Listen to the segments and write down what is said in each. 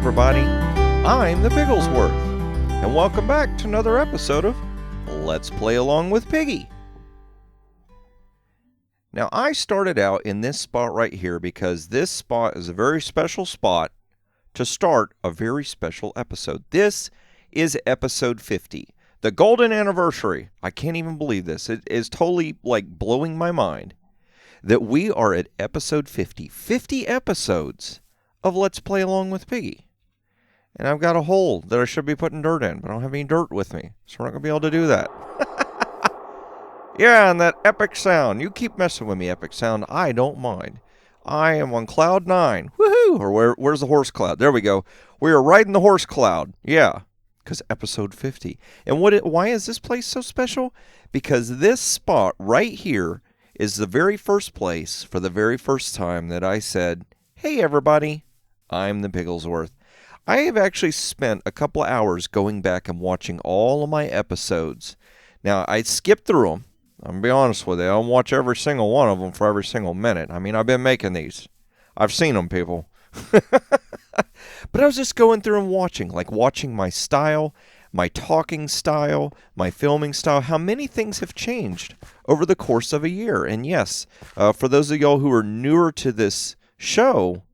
everybody. I'm the Bigglesworth, and welcome back to another episode of Let's Play Along with Piggy. Now, I started out in this spot right here because this spot is a very special spot to start a very special episode. This is episode 50, the golden anniversary. I can't even believe this. It is totally, blowing my mind that we are at episode 50. 50 episodes of Let's Play Along with Piggy. And I've got a hole that I should be putting dirt in, but I don't have any dirt with me, so we're not going to be able to do that. Yeah, and that epic sound. You keep messing with me, epic sound. I don't mind. I am on cloud 9. Woohoo! Or where's the horse cloud? There we go. We are riding the horse cloud. Yeah, because episode 50. And why is this place so special? Because this spot right here is the very first place for the very first time that I said, hey, everybody. I'm the Bigglesworth. I have actually spent a couple of hours going back and watching all of my episodes. Now, I skipped through them. I'm going to be honest with you. I don't watch every single one of them for every single minute. I mean, I've been making these. I've seen them, people. But I was just going through and watching my style, my talking style, my filming style, how many things have changed over the course of a year. And yes, for those of y'all who are newer to this show,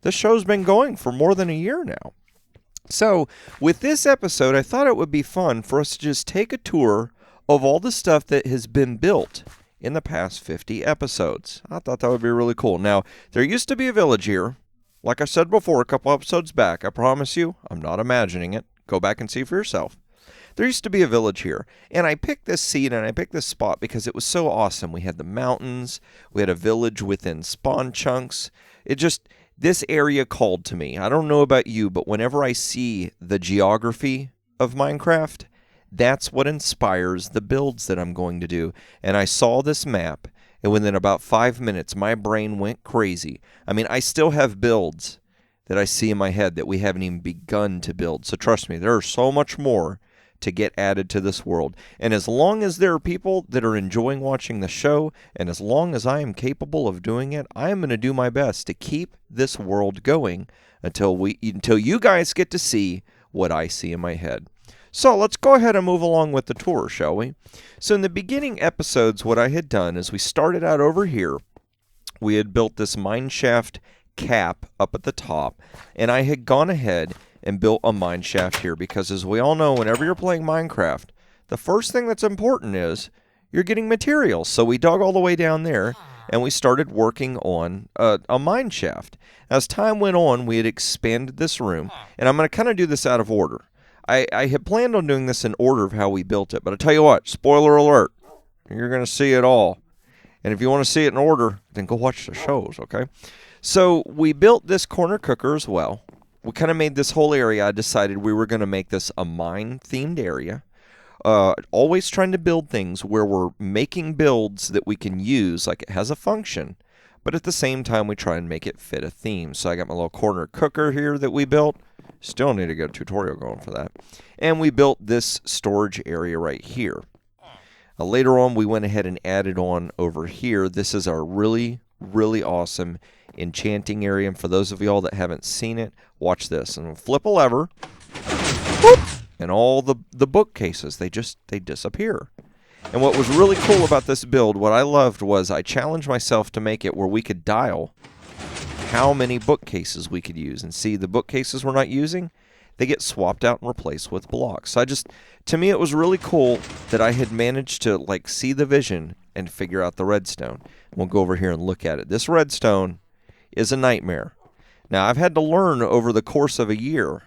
the show's been going for more than a year now. So, with this episode, I thought it would be fun for us to just take a tour of all the stuff that has been built in the past 50 episodes. I thought that would be really cool. Now, there used to be a village here. Like I said before, a couple episodes back. I promise you, I'm not imagining it. Go back and see for yourself. There used to be a village here, and I picked this seed and I picked this spot because it was so awesome. We had the mountains. We had a village within spawn chunks. This area called to me. I don't know about you, but whenever I see the geography of Minecraft, that's what inspires the builds that I'm going to do. And I saw this map, and within about 5 minutes, my brain went crazy. I mean, I still have builds that I see in my head that we haven't even begun to build. So trust me, there's so much more to get added to this world. And as long as there are people that are enjoying watching the show, and as long as I am capable of doing it, I am going to do my best to keep this world going until you guys get to see what I see in my head. So let's go ahead and move along with the tour, shall we? So in the beginning episodes, what I had done is we started out over here. We had built this mine shaft cap up at the top, and I had gone ahead and built a mine shaft here because, as we all know, whenever you're playing Minecraft, the first thing that's important is you're getting materials. So we dug all the way down there, and we started working on a mine shaft. As time went on, we had expanded this room, and I'm going to kind of do this out of order. I had planned on doing this in order of how we built it, but I tell you what, spoiler alert, you're going to see it all. And if you want to see it in order, then go watch the shows, okay? So we built this corner cooker as well. We kind of made this whole area. I decided we were going to make this a mine-themed area. Always trying to build things where we're making builds that we can use, like it has a function, but at the same time we try and make it fit a theme. So I got my little corner cooker here that we built. Still need to get a tutorial going for that. And we built this storage area right here. Later on, we went ahead and added on over here. This is our really, really awesome enchanting area. And for those of y'all that haven't seen it, watch this. And we'll flip a lever. Whoop, and all the bookcases, they disappear. And what was really cool about this build, what I loved was I challenged myself to make it where we could dial how many bookcases we could use. And see, the bookcases we're not using, they get swapped out and replaced with blocks. So to me, it was really cool that I had managed to see the vision and figure out the redstone. We'll go over here and look at it. This redstone is a nightmare. Now, I've had to learn over the course of a year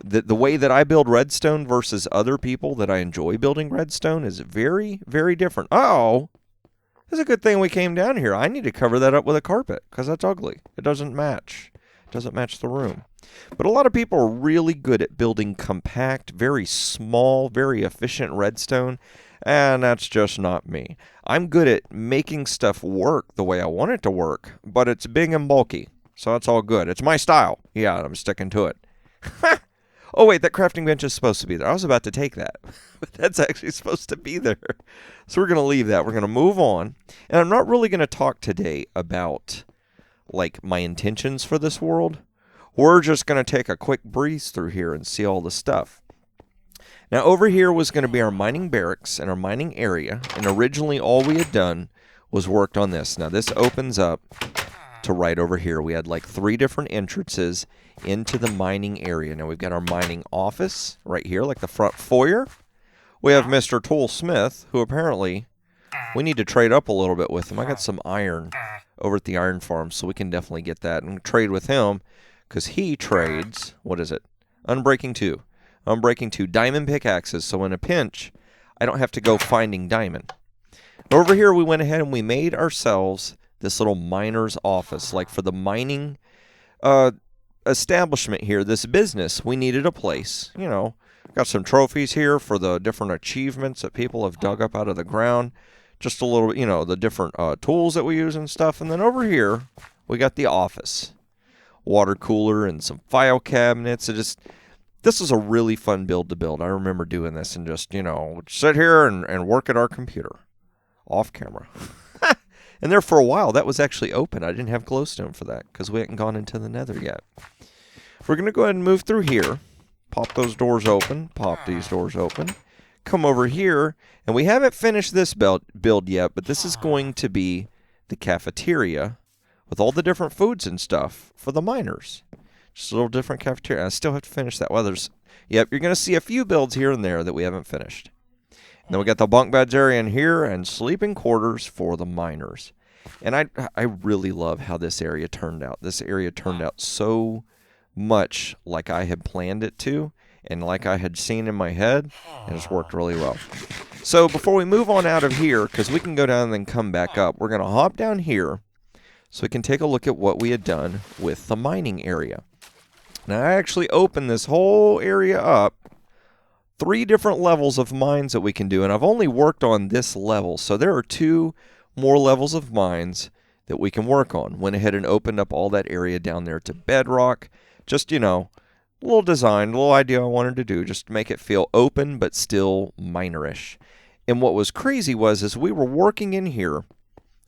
that the way that I build redstone versus other people that I enjoy building redstone is very, very different. Oh, it's a good thing we came down here. I need to cover that up with a carpet because that's ugly. It doesn't match. It doesn't match the room. But a lot of people are really good at building compact, very small, very efficient redstone, and that's just not me. I'm good at making stuff work the way I want it to work, but it's big and bulky, so that's all good. It's my style. Yeah, I'm sticking to it. Oh, wait, that crafting bench is supposed to be there. I was about to take that, but that's actually supposed to be there. So we're going to leave that. We're going to move on. And I'm not really going to talk today about, my intentions for this world we're just going to take a quick breeze through here and see all the stuff. Now, over here was going to be our mining barracks and our mining area, and originally all we had done was worked on this. Now, this opens up to right over here. We had like 3 different entrances into the mining area. Now, we've got our mining office right here, like the front foyer. We have Mr. Toolsmith, who apparently we need to trade up a little bit with him. I got some iron over at the iron farm, so we can definitely get that and trade with him because he trades, what is it? Unbreaking 2. Unbreaking 2 diamond pickaxes, so in a pinch, I don't have to go finding diamond. Over here, we went ahead and we made ourselves this little miner's office. Like for the mining establishment here, this business, we needed a place. You know, got some trophies here for the different achievements that people have dug up out of the ground. Just a little, you know, the different tools that we use and stuff. And then over here, we got the office. Water cooler and some file cabinets. This was a really fun build to build. I remember doing this and just, you know, sit here and work at our computer. Off camera. And there for a while, that was actually open. I didn't have glowstone for that because we hadn't gone into the Nether yet. We're going to go ahead and move through here. Pop those doors open. Pop these doors open. Come over here. And we haven't finished this build yet, but this is going to be the cafeteria with all the different foods and stuff for the miners. Just a little different cafeteria. I still have to finish that. Well, yep, you're going to see a few builds here and there that we haven't finished. And then we got the bunk beds area in here and sleeping quarters for the miners. And I really love how this area turned out. This area turned out so much like I had planned it to and like I had seen in my head, and it's worked really well. So before we move on out of here, because we can go down and then come back up, we're going to hop down here so we can take a look at what we had done with the mining area. Now, I actually opened this whole area up. 3 different levels of mines that we can do, and I've only worked on this level, so there are 2 more levels of mines that we can work on. Went ahead and opened up all that area down there to bedrock. Just, you know, a little design, a little idea I wanted to do, just to make it feel open but still minerish. And what was crazy was, as we were working in here,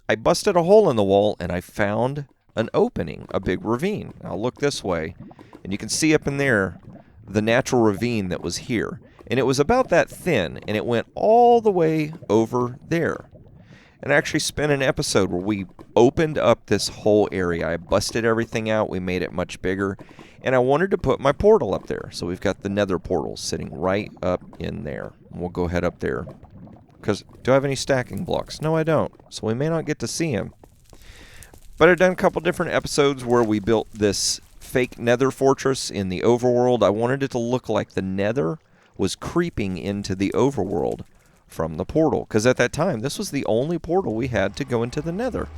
I busted a hole in the wall and I found an opening, a big ravine. I'll look this way, and you can see up in there the natural ravine that was here. And it was about that thin, and it went all the way over there. And I actually spent an episode where we opened up this whole area. I busted everything out. We made it much bigger. And I wanted to put my portal up there. So we've got the Nether portal sitting right up in there. And we'll go ahead up there. Because, do I have any stacking blocks? No, I don't. So we may not get to see him. But I've done a couple different episodes where we built this fake Nether fortress in the overworld. I wanted it to look like the Nether was creeping into the overworld from the portal. Because at that time, this was the only portal we had to go into the Nether.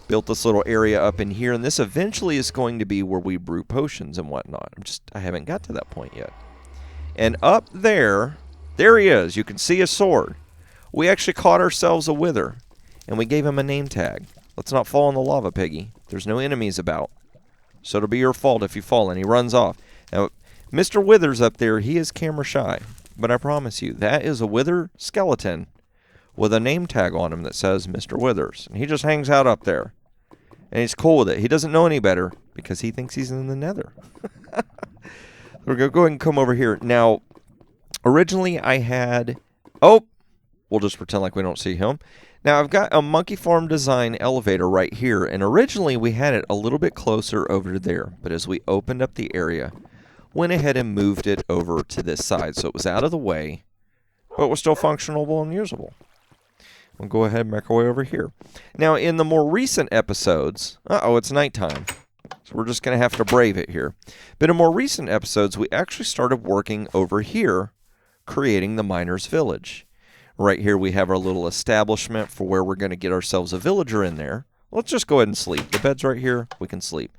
Built this little area up in here, and this eventually is going to be where we brew potions and whatnot. I haven't got to that point yet. And up there he is. You can see a sword. We actually caught ourselves a wither, and we gave him a name tag. Let's not fall in the lava, Piggy. There's no enemies about. So it'll be your fault if you fall, and he runs off. Now, Mr. Wither's up there, he is camera shy. But I promise you, that is a wither skeleton with a name tag on him that says Mr. Withers. And he just hangs out up there. And he's cool with it. He doesn't know any better because he thinks he's in the Nether. We're going to go ahead and come over here. Now, originally I had... Oh! We'll just pretend like we don't see him. Now, I've got a Monkey Farm design elevator right here. And originally we had it a little bit closer over to there. But as we opened up the area, went ahead and moved it over to this side. So it was out of the way, but was still functional and usable. We'll go ahead and make our way over here. Now, in the more recent episodes... Uh-oh, it's nighttime. So we're just going to have to brave it here. But in more recent episodes, we actually started working over here, creating the Miners' Village. Right here, we have our little establishment for where we're going to get ourselves a villager in there. Let's just go ahead and sleep. The bed's right here. We can sleep.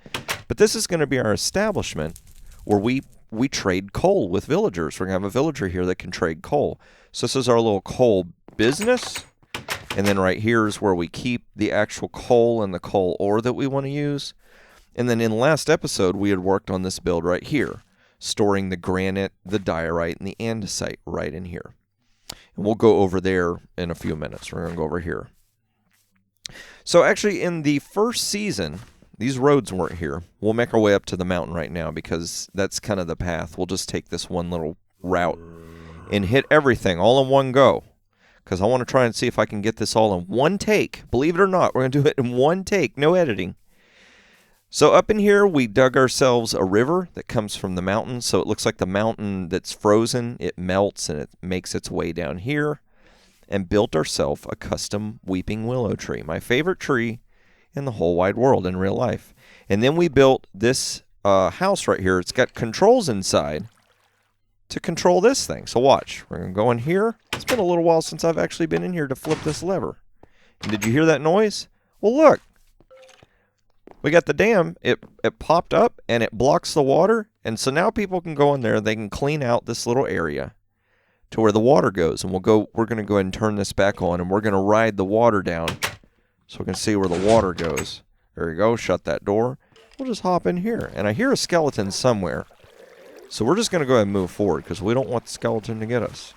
But this is going to be our establishment where we trade coal with villagers. We're going to have a villager here that can trade coal. So this is our little coal business. And then right here is where we keep the actual coal and the coal ore that we want to use. And then in the last episode, we had worked on this build right here, storing the granite, the diorite, and the andesite right in here. And we'll go over there in a few minutes. We're going to go over here. So actually in the first season, These roads weren't here. We'll make our way up to the mountain right now because that's kind of the path. We'll just take this one little route and hit everything all in one go. Because I want to try and see if I can get this all in one take. Believe it or not, we're going to do it in one take. No editing. So up in here, we dug ourselves a river that comes from the mountain. So it looks like the mountain that's frozen. It melts and it makes its way down here. And built ourselves a custom weeping willow tree. My favorite tree in the whole wide world in real life. And then we built this house right here. It's got controls inside to control this thing. So watch. We're going to go in here. It's been a little while since I've actually been in here to flip this lever. And did you hear that noise? Well, look. We got the dam. It popped up and it blocks the water. And so now people can go in there. They can clean out this little area to where the water goes. And we're going to go ahead and turn this back on. And we're going to ride the water down so we can see where the water goes. There we go. Shut that door. We'll just hop in here. And I hear a skeleton somewhere. So we're just going to go ahead and move forward because we don't want the skeleton to get us.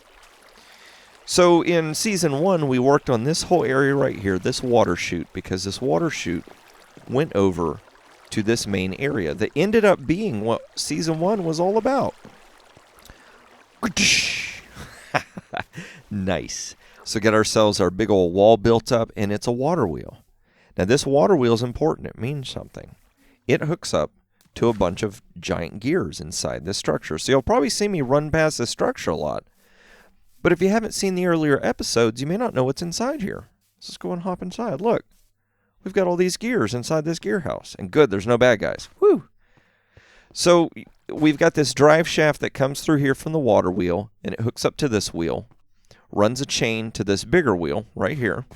So in Season 1, we worked on this whole area right here, this water chute, because this water chute went over to this main area that ended up being what Season 1 was all about. Nice. So get ourselves our big old wall built up, and it's a water wheel. Now this water wheel is important. It means something. It hooks up to a bunch of giant gears inside this structure. So you'll probably see me run past this structure a lot. But if you haven't seen the earlier episodes, you may not know what's inside here. Let's just go and hop inside. Look, we've got all these gears inside this gear house. And good, there's no bad guys. Woo! So we've got this drive shaft that comes through here from the water wheel, and it hooks up to this wheel, runs a chain to this bigger wheel right here,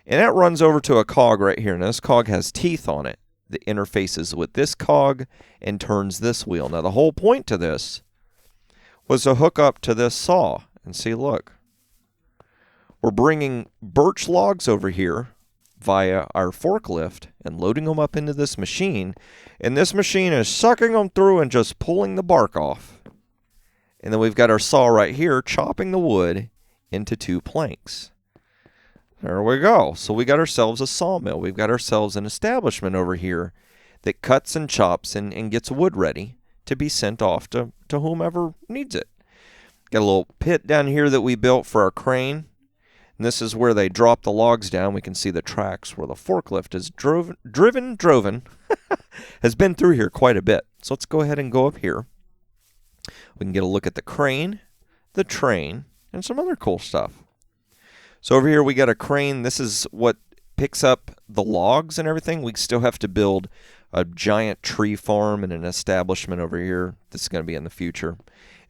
and that runs over to a cog right here. Now this cog has teeth on it that interfaces with this cog and turns this wheel. Now the whole point to this was to hook up to this saw. And see, look, we're bringing birch logs over here via our forklift and loading them up into this machine. And this machine is sucking them through and just pulling the bark off. And then we've got our saw right here chopping the wood into 2 planks. There we go. So we got ourselves a sawmill. We've got ourselves an establishment over here that cuts and chops and gets wood ready to be sent off to whomever needs it. Got a little pit down here that we built for our crane. And this is where they drop the logs down. We can see the tracks where the forklift is driven, has been through here quite a bit. So let's go ahead and go up here. We can get a look at the crane, the train, and some other cool stuff. So over here we got a crane. This is what picks up the logs and everything. We still have to build a giant tree farm and an establishment over here. This is going to be in the future.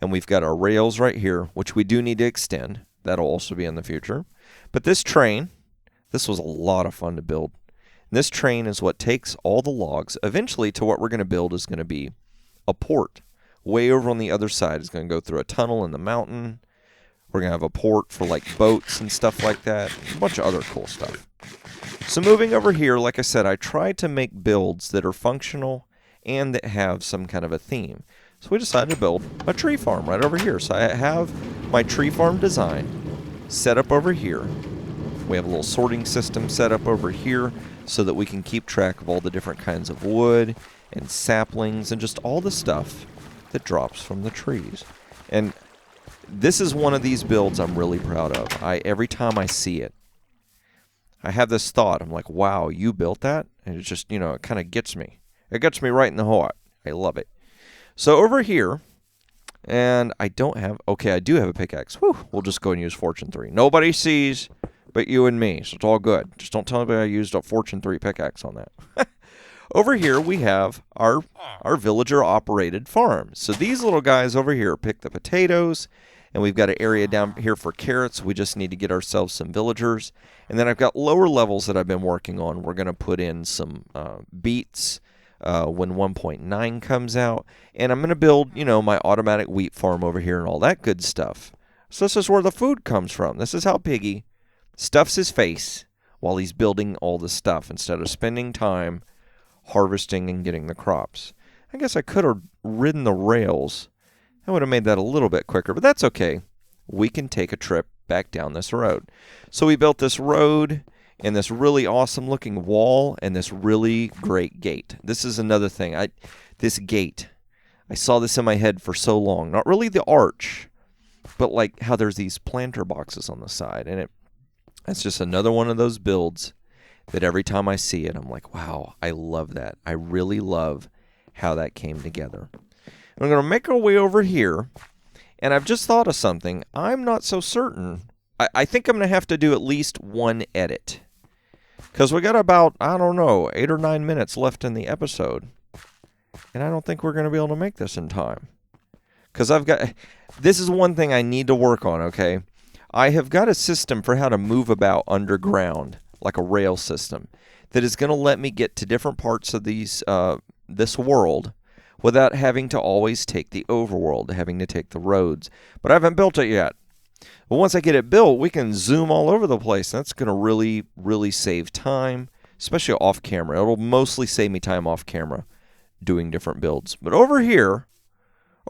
And we've got our rails right here, which we do need to extend. That'll also be in the future. But this train, this was a lot of fun to build. And this train is what takes all the logs eventually to what we're going to build is going to be a port. Way over on the other side is going to go through a tunnel in the mountain. We're going to have a port for like boats and stuff like that. A bunch of other cool stuff. So moving over here, like I said, I tried to make builds that are functional and that have some kind of a theme. So we decided to build a tree farm right over here. So I have my tree farm design set up over here. We have a little sorting system set up over here so that we can keep track of all the different kinds of wood and saplings and just all the stuff that drops from the trees. And this is one of these builds I'm really proud of. Every time I see it, I have this thought. I'm like, wow, you built that? And it just, it kind of gets me. It gets me right in the heart. I love it. So over here, and I do have a pickaxe. Whew, we'll just go and use Fortune 3. Nobody sees but you and me, so it's all good. Just don't tell anybody I used a Fortune 3 pickaxe on that. Over here, we have our villager-operated farm. So these little guys over here pick the potatoes, and we've got an area down here for carrots. We just need to get ourselves some villagers. And then I've got lower levels that I've been working on. We're going to put in some beets when 1.9 comes out. And I'm going to build, my automatic wheat farm over here and all that good stuff. So this is where the food comes from. This is how Piggy stuffs his face while he's building all the stuff instead of spending time harvesting and getting the crops. I guess I could have ridden the rails. I would have made that a little bit quicker, but that's okay. We can take a trip back down this road. So we built this road, and this really awesome looking wall and this really great gate. This is another thing. This gate, I saw this in my head for so long. Not really the arch, but like how there's these planter boxes on the side. And that's just another one of those builds that every time I see it, I'm like, wow, I love that. I really love how that came together. And we're going to make our way over here. And I've just thought of something. I'm not so certain. I think I'm going to have to do at least one edit. Because we got about, I don't know, 8 or 9 minutes left in the episode. And I don't think we're going to be able to make this in time. Because this is one thing I need to work on, okay? I have got a system for how to move about underground, like a rail system, that is going to let me get to different parts of this world without having to always take the overworld, having to take the roads. But I haven't built it yet. But once I get it built, we can zoom all over the place. And that's going to really, really save time, especially off camera. It'll mostly save me time off camera doing different builds. But over here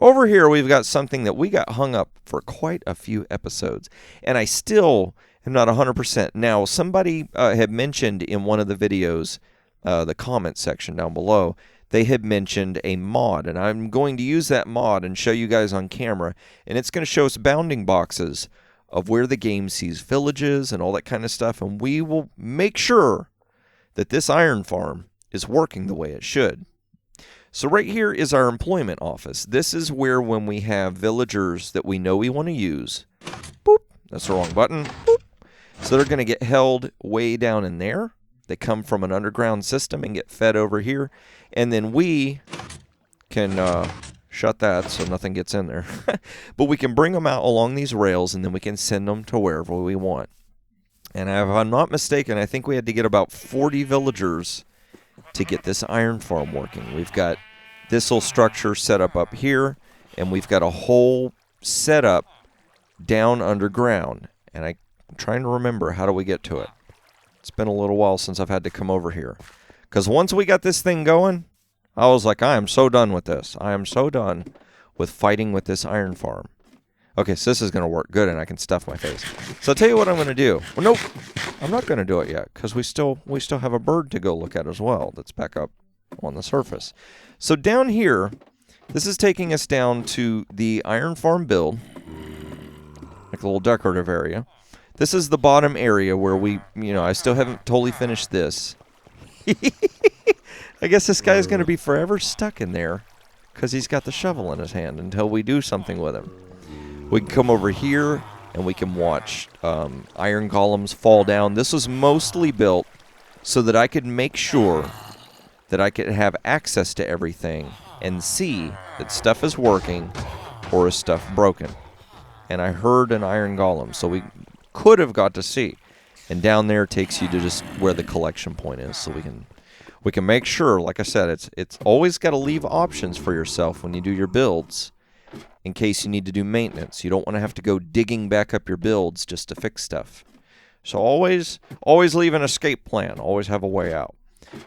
we've got something that we got hung up for quite a few episodes. And I still am not 100%. Now, somebody had mentioned in one of the videos, the comment section down below, they had mentioned a mod. And I'm going to use that mod and show you guys on camera. And it's going to show us bounding boxes of where the game sees villages and all that kind of stuff. And we will make sure that this iron farm is working the way it should. So right here is our employment office. This is where when we have villagers that we know we want to use, boop, that's the wrong button, boop. So they're going to get held way down in there. They come from an underground system and get fed over here. And then we can shut that so nothing gets in there. But we can bring them out along these rails and then we can send them to wherever we want. And if I'm not mistaken, I think we had to get about 40 villagers to get this iron farm working. We've got this little structure set up here, and we've got a whole setup down underground. And I'm trying to remember, how do we get to it? It's been a little while since I've had to come over here. Because once we got this thing going, I was like, I am so done with this. I am so done with fighting with this iron farm. Okay, so this is going to work good, and I can stuff my face. So I'll tell you what I'm going to do. Well, nope, I'm not going to do it yet, because we still have a bird to go look at as well that's back up on the surface. So down here, this is taking us down to the iron farm build, like a little decorative area. This is the bottom area where I still haven't totally finished this. I guess this guy's going to be forever stuck in there because he's got the shovel in his hand until we do something with him. We can come over here and we can watch iron golems fall down. This was mostly built so that I could make sure that I could have access to everything and see that stuff is working or is stuff broken. And I heard an iron golem, so we could have got to see. And down there takes you to just where the collection point is, so we can make sure, like I said, it's always got to leave options for yourself when you do your builds in case you need to do maintenance. You don't want to have to go digging back up your builds just to fix stuff. So always leave an escape plan. Always have a way out.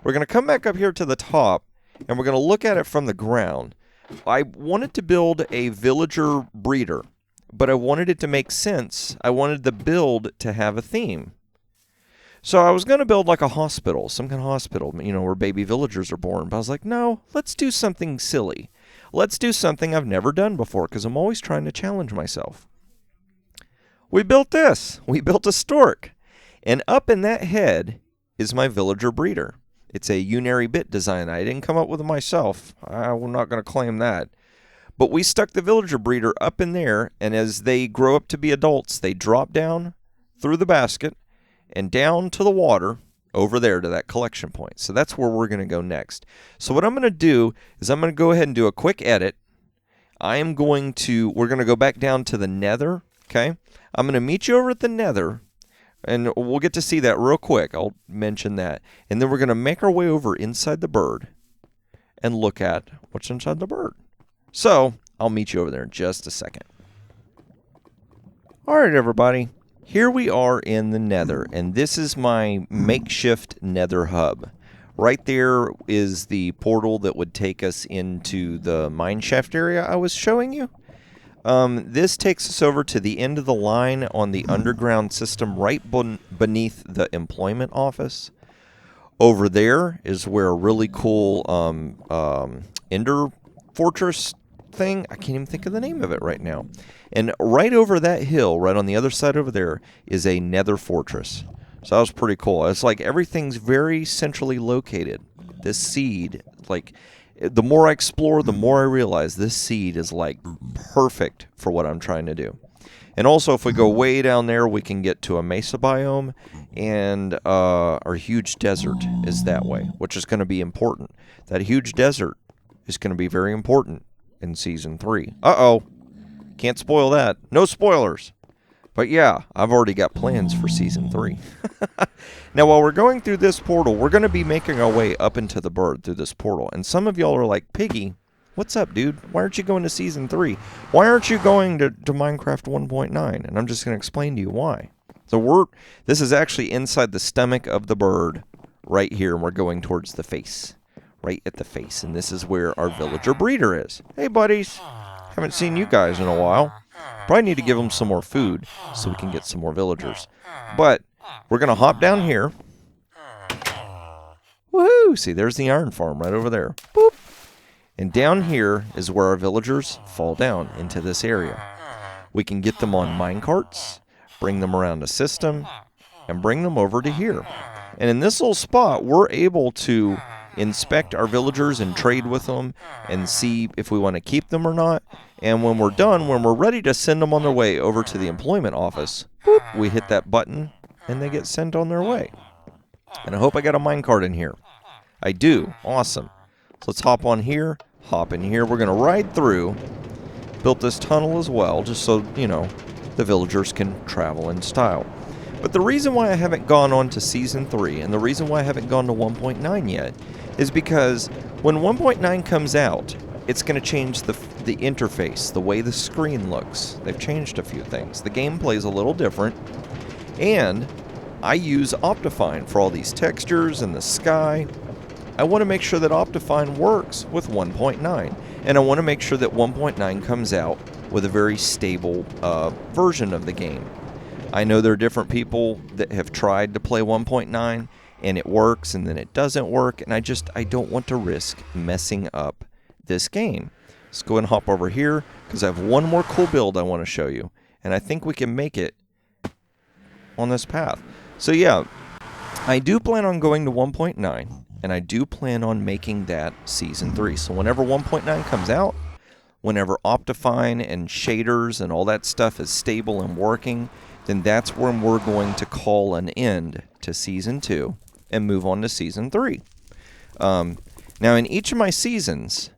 We're going to come back up here to the top, and we're going to look at it from the ground. I wanted to build a villager breeder, but I wanted it to make sense. I wanted the build to have a theme. So I was going to build like a hospital, some kind of hospital, where baby villagers are born. But I was like, no, let's do something silly. Let's do something I've never done before, because I'm always trying to challenge myself. We built this. We built a stork. And up in that head is my villager breeder. It's a unary bit design. I didn't come up with it myself. I'm not going to claim that. But we stuck the villager breeder up in there, and as they grow up to be adults, they drop down through the basket and down to the water over there to that collection point. So that's where we're going to go next. So what I'm going to do is I'm going to go ahead and do a quick edit. We're going to go back down to the Nether, okay? I'm going to meet you over at the Nether, and we'll get to see that real quick. I'll mention that. And then we're going to make our way over inside the bird and look at what's inside the bird. So I'll meet you over there in just a second. All right, everybody. Here we are in the Nether, and this is my makeshift Nether hub. Right there is the portal that would take us into the mineshaft area I was showing you. This takes us over to the end of the line on the underground system right beneath the employment office. Over there is where a really cool Ender Fortress thing, I can't even think of the name of it right now. And right over that hill, right on the other side over there, is a Nether Fortress. So that was pretty cool. It's like everything's very centrally located. This seed, like, the more I explore, the more I realize this seed is like perfect for what I'm trying to do. And also, if we go way down there, we can get to a mesa biome, and our huge desert is that way, which is going to be important. That huge desert is going to be very important in Season 3. Uh-oh. Can't spoil that. No spoilers. But yeah, I've already got plans for Season 3. Now, while we're going through this portal, we're going to be making our way up into the bird through this portal. And some of y'all are like, Piggy, what's up, dude? Why aren't you going to Season 3? Why aren't you going to Minecraft 1.9? And I'm just going to explain to you why. So this is actually inside the stomach of the bird right here, and we're going towards the face. Right at the face. And this is where our villager breeder is. Hey, buddies. Haven't seen you guys in a while. Probably need to give them some more food so we can get some more villagers. But we're going to hop down here. Woohoo! See, there's the iron farm right over there. Boop. And down here is where our villagers fall down into this area. We can get them on minecarts, bring them around the system, and bring them over to here. And in this little spot, we're able to inspect our villagers and trade with them and see if we want to keep them or not. And when we're done, when we're ready to send them on their way over to the employment office, boop, we hit that button and they get sent on their way. And I hope I got a minecart in here. I do. Awesome. So let's hop on here, hop in here. We're going to ride through. Built this tunnel as well, just so, you know, the villagers can travel in style. But the reason why I haven't gone on to Season 3, and the reason why I haven't gone to 1.9 yet, is because when 1.9 comes out, it's going to change the interface, the way the screen looks. They've changed a few things. The gameplay is a little different, and I use Optifine for all these textures and the sky. I want to make sure that Optifine works with 1.9, and I want to make sure that 1.9 comes out with a very stable version of the game. I know there are different people that have tried to play 1.9 and it works and then it doesn't work, and I don't want to risk messing up this game. Let's go and hop over here because I have one more cool build I want to show you, and I think we can make it on this path. So yeah, I do plan on going to 1.9, and I do plan on making that Season 3. So whenever 1.9 comes out, whenever Optifine and shaders and all that stuff is stable and working, then that's when we're going to call an end to Season 2 and move on to Season 3. Now, in each of my seasons,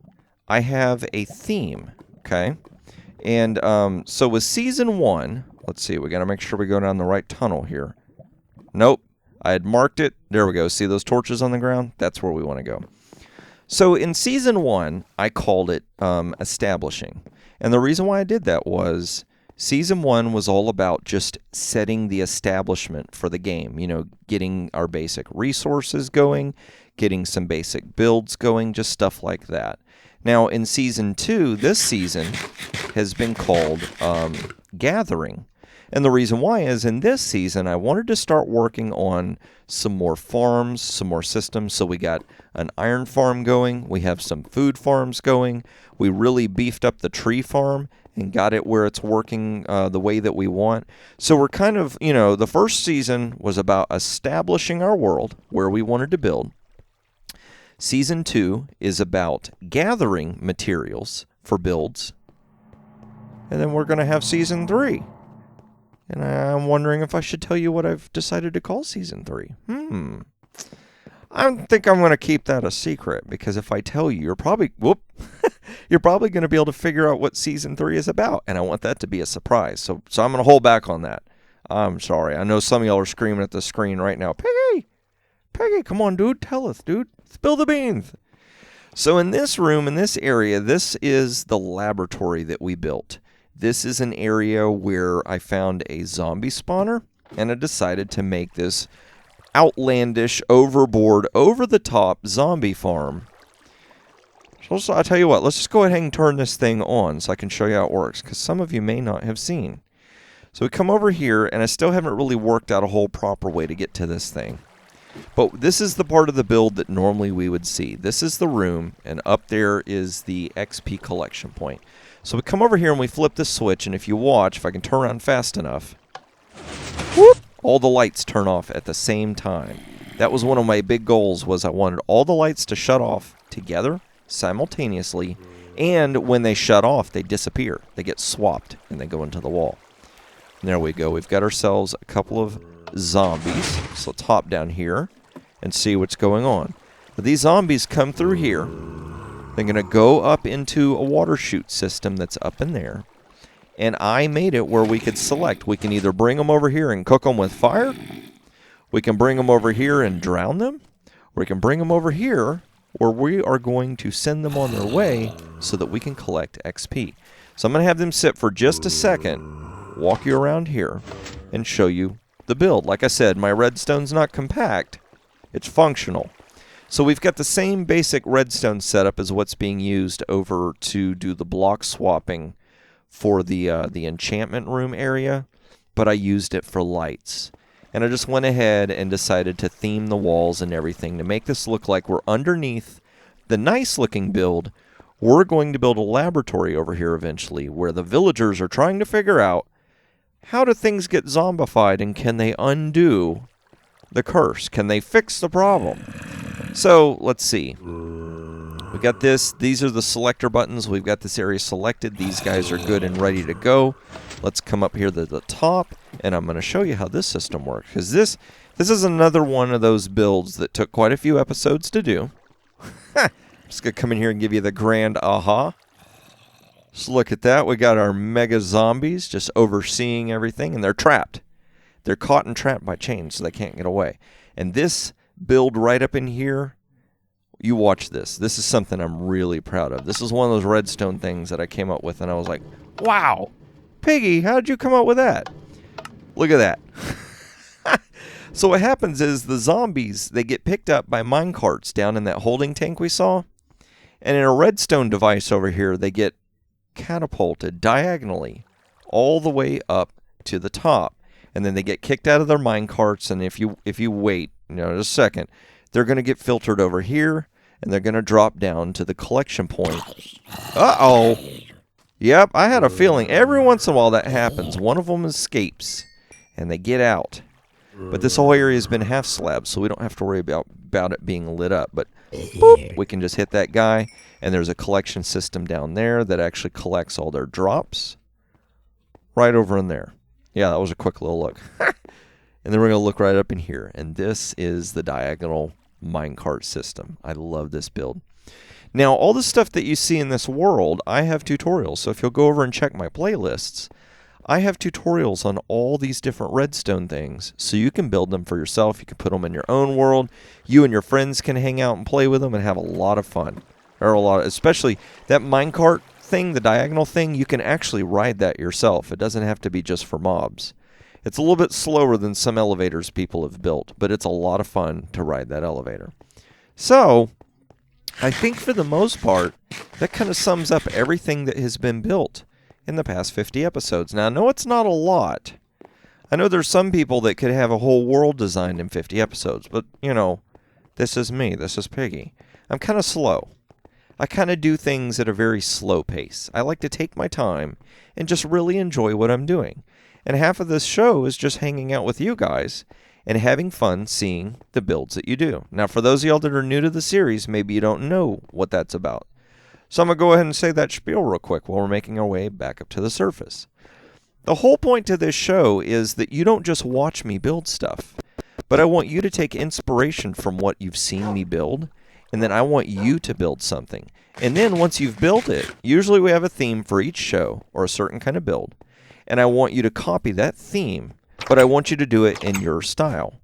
I have a theme, okay? And so with Season 1, let's see, we got to make sure we go down the right tunnel here. Nope, I had marked it. There we go. See those torches on the ground? That's where we want to go. So in Season 1, I called it Establishing. And the reason why I did that was Season 1 was all about just setting the establishment for the game. You know, getting our basic resources going, getting some basic builds going, just stuff like that. Now, in Season 2, this season has been called Gathering. And the reason why is in this season, I wanted to start working on some more farms, some more systems. So we got an iron farm going. We have some food farms going. We really beefed up the tree farm and got it where it's working the way that we want. So we're kind of, you know, the first season was about establishing our world where we wanted to build. Season 2 is about gathering materials for builds. And then we're going to have Season 3. And I'm wondering if I should tell you what I've decided to call Season 3. I think I'm going to keep that a secret, because if I tell you, you're probably going to be able to figure out what Season 3 is about, and I want that to be a surprise. So I'm going to hold back on that. I'm sorry. I know some of y'all are screaming at the screen right now, Piggy! Piggy, come on, dude. Tell us, dude. Spill the beans. So in this room, in this area, this is the laboratory that we built. This is an area where I found a zombie spawner, and I decided to make this outlandish, overboard, over-the-top zombie farm. So I'll tell you what, let's just go ahead and turn this thing on so I can show you how it works, because some of you may not have seen. So we come over here, and I still haven't really worked out a whole proper way to get to this thing. But this is the part of the build that normally we would see. This is the room, and up there is the XP collection point. So we come over here and we flip the switch, and if you watch, if I can turn around fast enough, whoop, all the lights turn off at the same time. That was one of my big goals, was I wanted all the lights to shut off together, simultaneously, and when they shut off, they disappear. They get swapped, and they go into the wall. And there we go. We've got ourselves a couple of zombies. So let's hop down here and see what's going on. But these zombies come through here. They're going to go up into a water chute system that's up in there. And I made it where we could select. We can either bring them over here and cook them with fire. We can bring them over here and drown them. Or we can bring them over here where we are going to send them on their way so that we can collect XP. So I'm going to have them sit for just a second, walk you around here, and show you the build. Like I said, my redstone's not compact. It's functional. So we've got the same basic redstone setup as what's being used over to do the block swapping for the enchantment room area, but I used it for lights. And I just went ahead and decided to theme the walls and everything to make this look like we're underneath the nice looking build. We're going to build a laboratory over here eventually where the villagers are trying to figure out, how do things get zombified, and can they undo the curse? Can they fix the problem? So let's see. We got this. These are the selector buttons. We've got this area selected. These guys are good and ready to go. Let's come up here to the top, and I'm going to show you how this system works. Because this is another one of those builds that took quite a few episodes to do. Just going to come in here and give you the grand aha. Just look at that. We got our mega zombies just overseeing everything, and they're trapped. They're caught and trapped by chains, so they can't get away. And this build right up in here, you watch this. This is something I'm really proud of. This is one of those redstone things that I came up with, and I was like, wow, Piggy, how did you come up with that? Look at that. So what happens is the zombies, they get picked up by mine carts down in that holding tank we saw. And in a redstone device over here, they get catapulted diagonally all the way up to the top, and then they get kicked out of their mine carts, and if you wait, just a second, they're going to get filtered over here, and they're going to drop down to the collection point. Uh-oh. Yep, I had a feeling every once in a while that happens. One of them escapes, and they get out. But this whole area has been half slabbed, so we don't have to worry about it being lit up. But boop, we can just hit that guy, and there's a collection system down there that actually collects all their drops. Right over in there. Yeah, that was a quick little look. And then we're going to look right up in here, and this is the diagonal minecart system. I love this build. Now, all the stuff that you see in this world, I have tutorials. So if you'll go over and check my playlists, I have tutorials on all these different redstone things, so you can build them for yourself. You can put them in your own world. You and your friends can hang out and play with them and have a lot of fun. Especially that minecart thing, the diagonal thing, you can actually ride that yourself. It doesn't have to be just for mobs. It's a little bit slower than some elevators people have built, but it's a lot of fun to ride that elevator. So, I think for the most part, that kind of sums up everything that has been built in the past 50 episodes. Now, I know it's not a lot. I know there's some people that could have a whole world designed in 50 episodes, but, this is me. This is Piggy. I'm kind of slow. I kind of do things at a very slow pace. I like to take my time and just really enjoy what I'm doing. And half of this show is just hanging out with you guys and having fun seeing the builds that you do. Now, for those of y'all that are new to the series, maybe you don't know what that's about. So I'm going to go ahead and say that spiel real quick while we're making our way back up to the surface. The whole point to this show is that you don't just watch me build stuff, but I want you to take inspiration from what you've seen me build, and then I want you to build something. And then once you've built it, usually we have a theme for each show or a certain kind of build, and I want you to copy that theme, but I want you to do it in your style.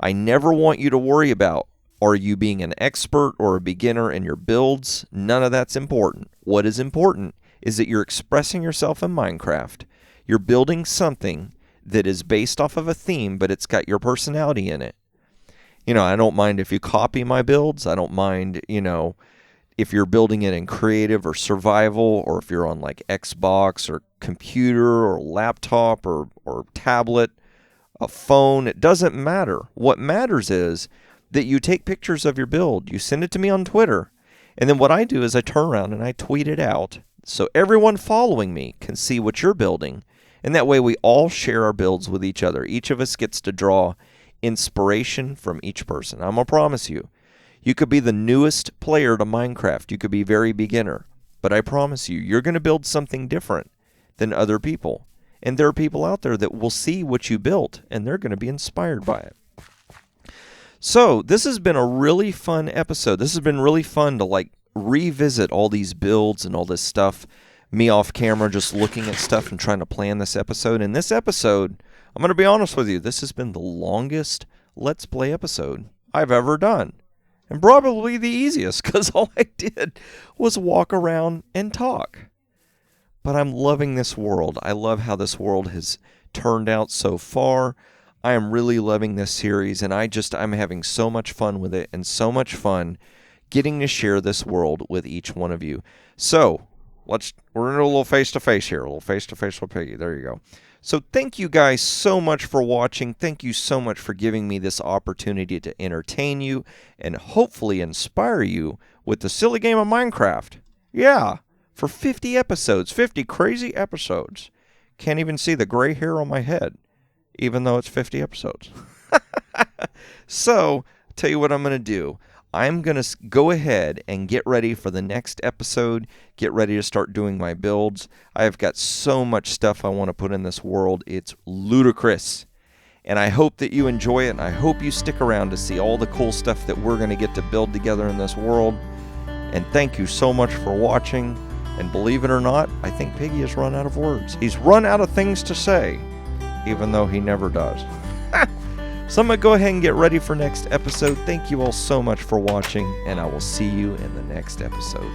I never want you to worry about, are you being an expert or a beginner in your builds? None of that's important. What is important is that you're expressing yourself in Minecraft. You're building something that is based off of a theme, but it's got your personality in it. I don't mind if you copy my builds. I don't mind, if you're building it in creative or survival, or if you're on like Xbox or computer or laptop or tablet, a phone, it doesn't matter. What matters is that you take pictures of your build, you send it to me on Twitter, and then what I do is I turn around and I tweet it out so everyone following me can see what you're building, and that way we all share our builds with each other. Each of us gets to draw inspiration from each person. I'm going to promise you, you could be the newest player to Minecraft. You could be very beginner. But I promise you, you're going to build something different than other people. And there are people out there that will see what you built, and they're going to be inspired by it. So this has been a really fun episode. This has been really fun to like revisit all these builds and all this stuff. Me off camera just looking at stuff and trying to plan this episode. And this episode, I'm going to be honest with you, this has been the longest Let's Play episode I've ever done. And probably the easiest, because all I did was walk around and talk. But I'm loving this world. I love how this world has turned out so far. I am really loving this series, and I'm having so much fun with it, and so much fun getting to share this world with each one of you. So, we're in a little face-to-face here, a little face-to-face with Piggy. There you go. So thank you guys so much for watching. Thank you so much for giving me this opportunity to entertain you and hopefully inspire you with the silly game of Minecraft. Yeah, for 50 episodes, 50 crazy episodes. Can't even see the gray hair on my head, even though it's 50 episodes. So, I'll tell you what I'm going to do. I'm going to go ahead and get ready for the next episode, get ready to start doing my builds. I've got so much stuff I want to put in this world. It's ludicrous. And I hope that you enjoy it, and I hope you stick around to see all the cool stuff that we're going to get to build together in this world. And thank you so much for watching. And believe it or not, I think Piggy has run out of words. He's run out of things to say, even though he never does. So I'm going to go ahead and get ready for next episode. Thank you all so much for watching, and I will see you in the next episode.